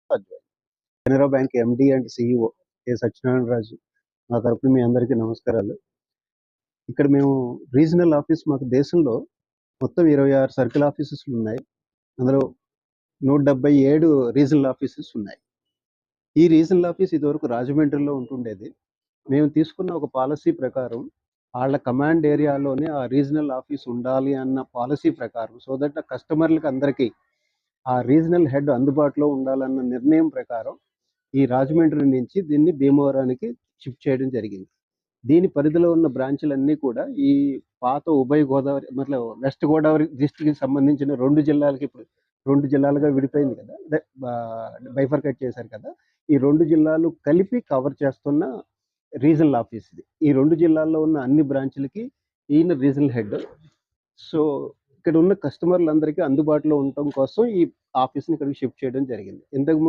Canara bank MD and CEO K Satyanarayana Raju. నా తరపున మీ అందరికీ నమస్కారాలు. ఇక్కడ మేము రీజనల్ ఆఫీస్ మాకు దేశంలో మొత్తం 26 సర్కిల్ ఆఫీసెస్ ఉన్నాయి. అందులో 177 రీజనల్ ఆఫీసెస్ ఉన్నాయి. ఈ రీజనల్ ఆఫీస్ ఇదివరకు రాజమండ్రిలో ఉంటుండేది. మేము తీసుకున్న ఒక పాలసీ ప్రకారం వాళ్ళ కమాండ్ ఏరియాలోనే ఆ రీజనల్ ఆఫీస్ ఉండాలి అన్న పాలసీ ప్రకారం, సో దట్ ఆ కస్టమర్లకు అందరికీ ఆ రీజనల్ హెడ్ అందుబాటులో ఉండాలన్న నిర్ణయం ప్రకారం ఈ రాజమండ్రి నుంచి దీన్ని భీమవరానికి షిఫ్ట్ చేయడం జరిగింది. దీని పరిధిలో ఉన్న బ్రాంచ్‌లన్నీ కూడా ఈ పాత ఉభయ గోదావరి వెస్ట్ గోదావరి డిస్ట్రిక్ట్‌కి సంబంధించిన 2 జిల్లాలకి ఇప్పుడు 2 జిల్లాలుగా విడిపోయింది కదా! బైఫర్కేట్ చేశారు కదా! ఈ 2 జిల్లాలు కలిపి కవర్ చేస్తున్న రీజనల్ ఆఫీస్ ఇది. ఈ 2 జిల్లాల్లో ఉన్న అన్ని బ్రాంచ్‌లకి ఈయన రీజనల్ హెడ్. సో, ఇక్కడ ఉన్న కస్టమర్లందరికీ అందుబాటులో ఉండటం కోసం ఈ ఆఫీస్‌ని ఇక్కడికి షిఫ్ట్ చేయడం జరిగింది. ఇంతకుముందు